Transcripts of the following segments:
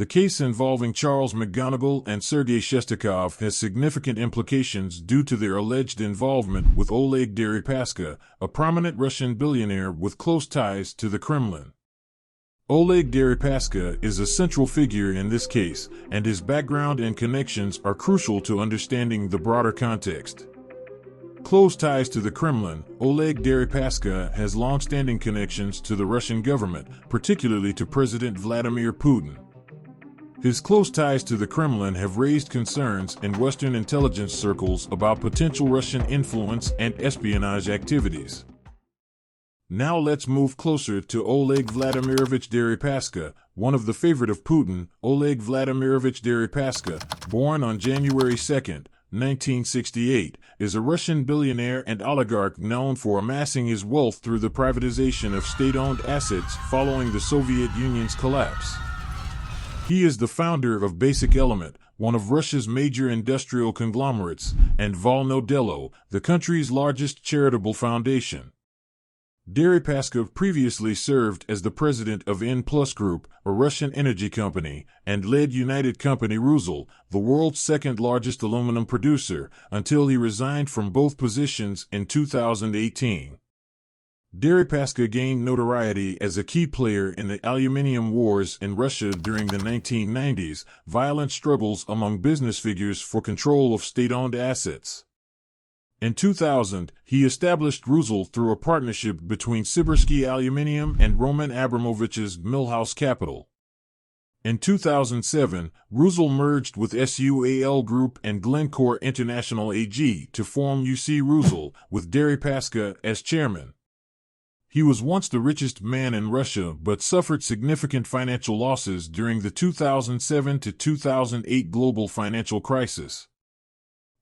The case involving Charles McGonigal and Sergei Shestakov has significant implications due to their alleged involvement with Oleg Deripaska, a prominent Russian billionaire with close ties to the Kremlin. Oleg Deripaska is a central figure in this case, and his background and connections are crucial to understanding the broader context. Close ties to the Kremlin, Oleg Deripaska has long-standing connections to the Russian government, particularly to President Vladimir Putin. His close ties to the Kremlin have raised concerns in Western intelligence circles about potential Russian influence and espionage activities. Now let's move closer to Oleg Vladimirovich Deripaska, one of the favorite of Putin. Oleg Vladimirovich Deripaska, born on January 2, 1968, is a Russian billionaire and oligarch known for amassing his wealth through the privatization of state-owned assets following the Soviet Union's collapse. He is the founder of Basic Element, one of Russia's major industrial conglomerates, and Volno Delo, the country's largest charitable foundation. Deripaska previously served as the president of N Plus Group, a Russian energy company, and led United Company Rusal, the world's second-largest aluminum producer, until he resigned from both positions in 2018. Deripaska gained notoriety as a key player in the aluminium wars in Russia during the 1990s, violent struggles among business figures for control of state-owned assets. In 2000, he established Rusal through a partnership between Sibirsky Aluminium and Roman Abramovich's Millhouse Capital. In 2007, Rusal merged with SUAL Group and Glencore International AG to form UC Rusal, with Deripaska as chairman. He was once the richest man in Russia but suffered significant financial losses during the 2007 to 2008 global financial crisis.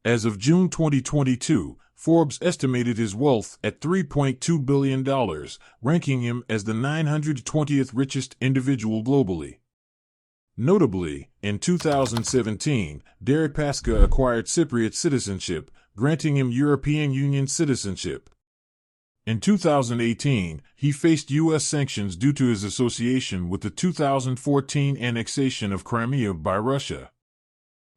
As of June 2022, Forbes estimated his wealth at $3.2 billion, ranking him as the 920th richest individual globally. Notably, in 2017, Deripaska acquired Cypriot citizenship, granting him European Union citizenship. In 2018, he faced U.S. sanctions due to his association with the 2014 annexation of Crimea by Russia.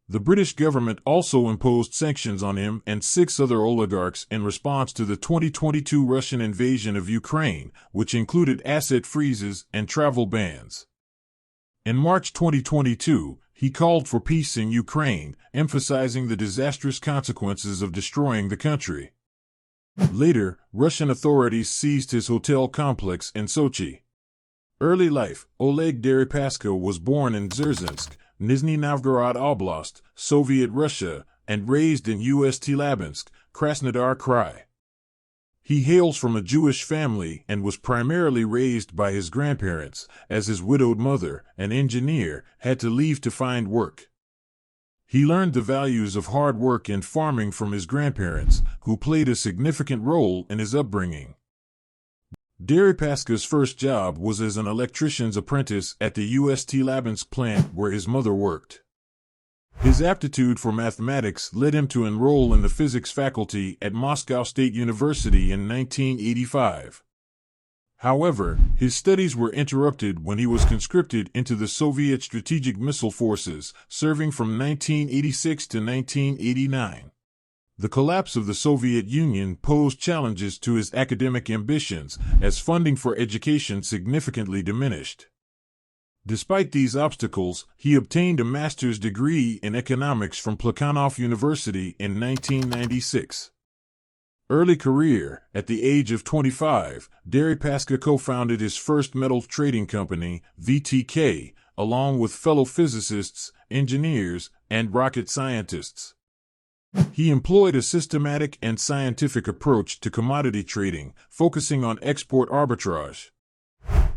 The British government also imposed sanctions on him and 6 other oligarchs in response to the 2022 Russian invasion of Ukraine, which included asset freezes and travel bans. In March 2022, he called for peace in Ukraine, emphasizing the disastrous consequences of destroying the country. Later, Russian authorities seized his hotel complex in Sochi. Early life: Oleg Deripaska was born in Dzerzhinsk, Nizhny Novgorod Oblast, Soviet Russia, and raised in Ust-Labinsk, Krasnodar Krai. He hails from a Jewish family and was primarily raised by his grandparents, as his widowed mother, an engineer, had to leave to find work. He learned the values of hard work and farming from his grandparents, who played a significant role in his upbringing. Deripaska's first job was as an electrician's apprentice at the Ust-Labinsk plant where his mother worked. His aptitude for mathematics led him to enroll in the physics faculty at Moscow State University in 1985. However, his studies were interrupted when he was conscripted into the Soviet Strategic Missile Forces, serving from 1986 to 1989. The collapse of the Soviet Union posed challenges to his academic ambitions, as funding for education significantly diminished. Despite these obstacles, he obtained a master's degree in economics from Plekhanov University in 1996. Early career: at the age of 25, Deripaska co-founded his first metal trading company, VTK, along with fellow physicists, engineers, and rocket scientists. He employed a systematic and scientific approach to commodity trading, focusing on export arbitrage.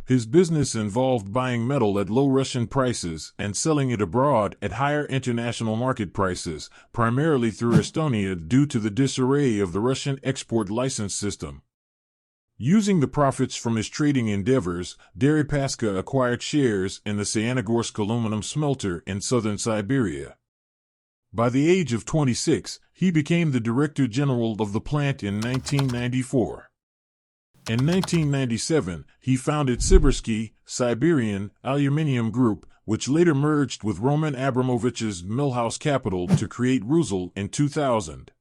His business involved buying metal at low Russian prices and selling it abroad at higher international market prices, primarily through Estonia due to the disarray of the Russian export license system. Using the profits from his trading endeavors, Deripaska acquired shares in the Cyanogorsk aluminum smelter in southern Siberia. By the age of 26, he became the Director General of the plant in 1994. In 1997, he founded Sibirsky Siberian Aluminium Group, which later merged with Roman Abramovich's Millhouse Capital to create Rusal in 2000.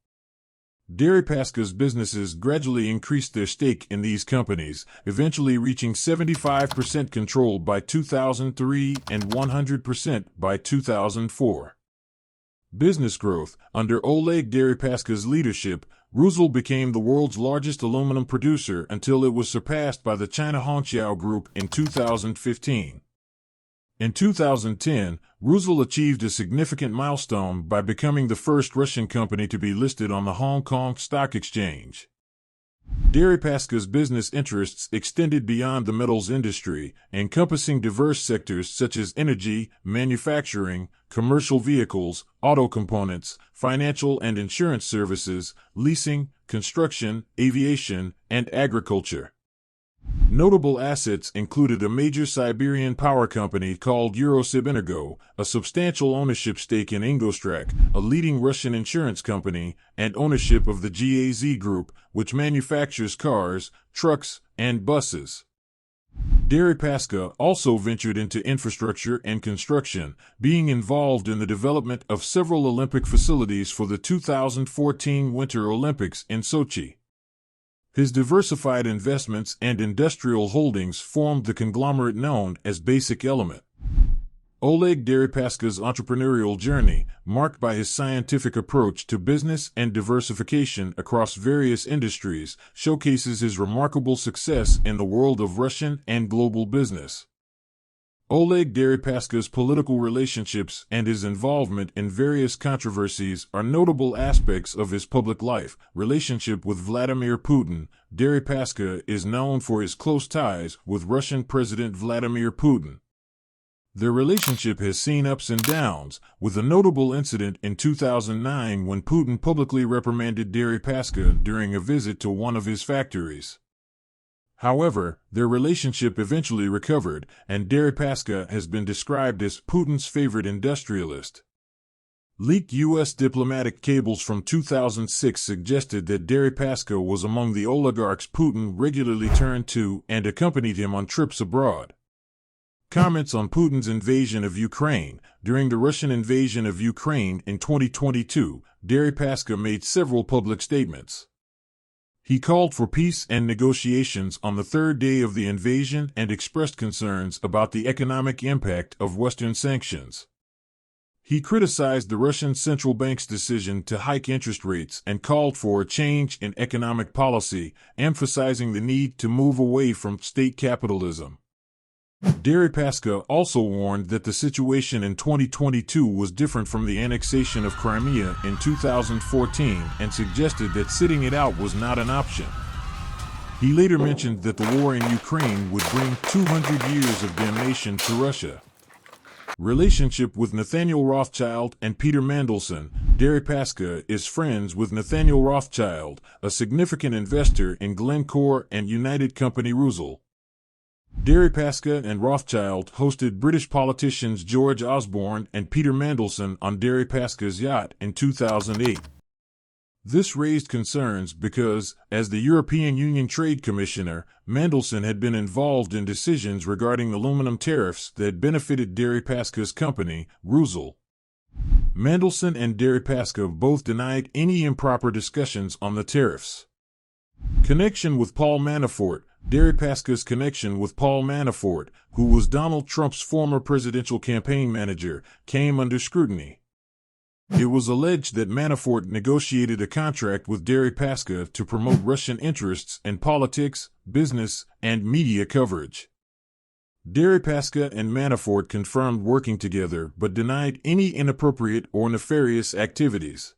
Deripaska's businesses gradually increased their stake in these companies, eventually reaching 75% control by 2003 and 100% by 2004. Business growth. Under Oleg Deripaska's leadership, Rusal became the world's largest aluminum producer until it was surpassed by the China Hongqiao Group in 2015. In 2010, Rusal achieved a significant milestone by becoming the first Russian company to be listed on the Hong Kong Stock Exchange. Deripaska's business interests extended beyond the metals industry, encompassing diverse sectors such as energy, manufacturing, commercial vehicles, auto components, financial and insurance services, leasing, construction, aviation, and agriculture. Notable assets included a major Siberian power company called Eurosibintergo, a substantial ownership stake in Ingostrak, a leading Russian insurance company, and ownership of the GAZ Group, which manufactures cars, trucks, and buses. Deripaska also ventured into infrastructure and construction, being involved in the development of several Olympic facilities for the 2014 Winter Olympics in Sochi. His diversified investments and industrial holdings formed the conglomerate known as Basic Element. Oleg Deripaska's entrepreneurial journey, marked by his scientific approach to business and diversification across various industries, showcases his remarkable success in the world of Russian and global business. Oleg Deripaska's political relationships and his involvement in various controversies are notable aspects of his public life. Relationship with Vladimir Putin. Deripaska is known for his close ties with Russian President Vladimir Putin. Their relationship has seen ups and downs, with a notable incident in 2009 when Putin publicly reprimanded Deripaska during a visit to one of his factories. However, their relationship eventually recovered, and Deripaska has been described as Putin's favorite industrialist. Leaked U.S. diplomatic cables from 2006 suggested that Deripaska was among the oligarchs Putin regularly turned to and accompanied him on trips abroad. Comments on Putin's invasion of Ukraine. During the Russian invasion of Ukraine in 2022, Deripaska made several public statements. He called for peace and negotiations on the third day of the invasion and expressed concerns about the economic impact of Western sanctions. He criticized the Russian central bank's decision to hike interest rates and called for a change in economic policy, emphasizing the need to move away from state capitalism. Deripaska also warned that the situation in 2022 was different from the annexation of Crimea in 2014 and suggested that sitting it out was not an option. He later mentioned that the war in Ukraine would bring 200 years of damnation to Russia. Relationship with Nathaniel Rothschild and Peter Mandelson. Deripaska is friends with Nathaniel Rothschild, a significant investor in Glencore and United Company Rusal. Deripaska and Rothschild hosted British politicians George Osborne and Peter Mandelson on Deripaska's yacht in 2008. This raised concerns because, as the European Union Trade Commissioner, Mandelson had been involved in decisions regarding aluminum tariffs that benefited Deripaska's company, Rusal. Mandelson and Deripaska both denied any improper discussions on the tariffs. Connection with Paul Manafort. Deripaska's connection with Paul Manafort, who was Donald Trump's former presidential campaign manager, came under scrutiny. It was alleged that Manafort negotiated a contract with Deripaska to promote Russian interests in politics, business, and media coverage. Deripaska and Manafort confirmed working together but denied any inappropriate or nefarious activities.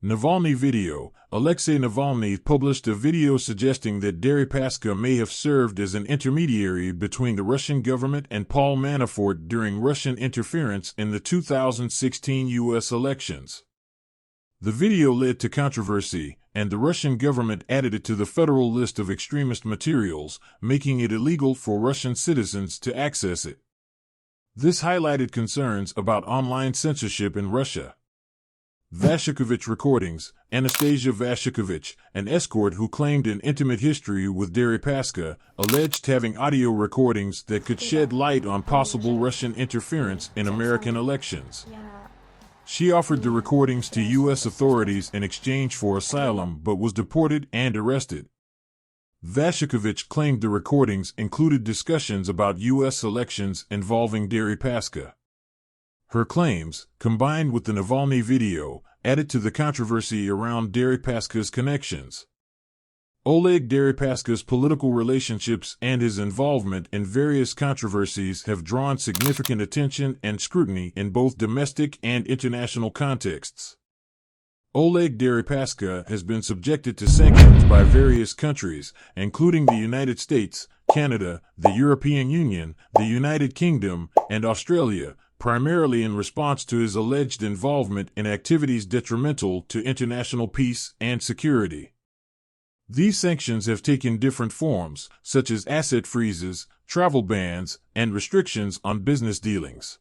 Navalny video. Alexei Navalny published a video suggesting that Deripaska may have served as an intermediary between the Russian government and Paul Manafort during Russian interference in the 2016 U.S. elections. The video led to controversy, and the Russian government added it to the federal list of extremist materials, making it illegal for Russian citizens to access it. This highlighted concerns about online censorship in Russia. Vashikovich recordings. Anastasia Vashikovich, an escort who claimed an intimate history with Deripaska, alleged having audio recordings that could shed light on possible Russian interference in American elections. She offered the recordings to U.S. authorities in exchange for asylum but was deported and arrested. Vashikovich claimed the recordings included discussions about U.S. elections involving Deripaska. Her claims, combined with the Navalny video, added to the controversy around Deripaska's connections. Oleg Deripaska's political relationships and his involvement in various controversies have drawn significant attention and scrutiny in both domestic and international contexts. Oleg Deripaska has been subjected to sanctions by various countries, including the United States, Canada, the European Union, the United Kingdom, and Australia, primarily in response to his alleged involvement in activities detrimental to international peace and security. These sanctions have taken different forms, such as asset freezes, travel bans, and restrictions on business dealings.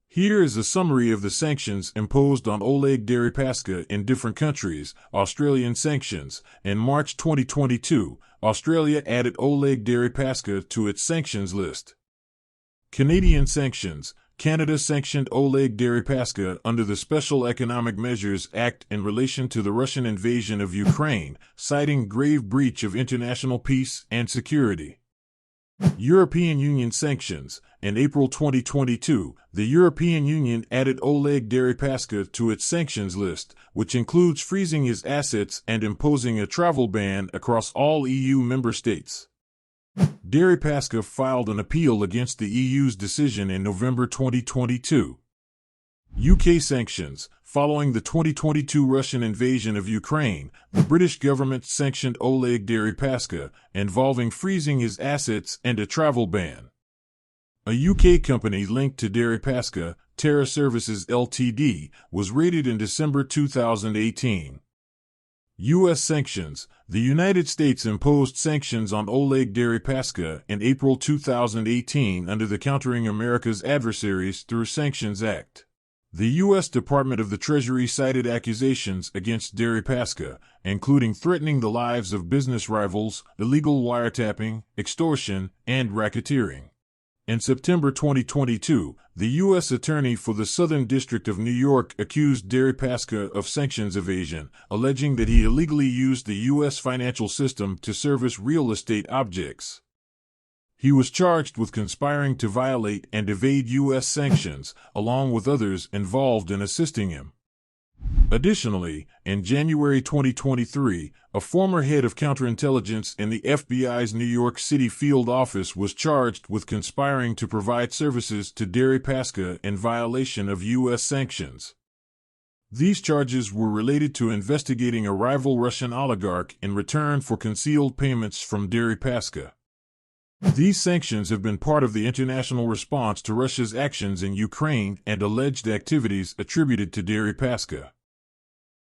Here is a summary of the sanctions imposed on Oleg Deripaska in different countries. Australian sanctions. In March 2022, Australia added Oleg Deripaska to its sanctions list. Canadian sanctions. Canada sanctioned Oleg Deripaska under the Special Economic Measures Act in relation to the Russian invasion of Ukraine, citing grave breach of international peace and security. European Union sanctions. In April 2022, the European Union added Oleg Deripaska to its sanctions list, which includes freezing his assets and imposing a travel ban across all EU member states. Deripaska filed an appeal against the EU's decision in November 2022. UK sanctions. Following the 2022 Russian invasion of Ukraine, the British government sanctioned Oleg Deripaska, involving freezing his assets and a travel ban. A UK company linked to Deripaska, Terra Services Ltd., was raided in December 2018. U.S. sanctions. The United States imposed sanctions on Oleg Deripaska in April 2018 under the Countering America's Adversaries Through Sanctions Act. The U.S. Department of the Treasury cited accusations against Deripaska, including threatening the lives of business rivals, illegal wiretapping, extortion, and racketeering. In September 2022, the U.S. Attorney for the Southern District of New York accused Deripaska of sanctions evasion, alleging that he illegally used the U.S. financial system to service real estate objects. He was charged with conspiring to violate and evade U.S. sanctions, along with others involved in assisting him. Additionally, in January 2023, a former head of counterintelligence in the FBI's New York City field office was charged with conspiring to provide services to Deripaska in violation of U.S. sanctions. These charges were related to investigating a rival Russian oligarch in return for concealed payments from Deripaska. These sanctions have been part of the international response to Russia's actions in Ukraine and alleged activities attributed to Deripaska.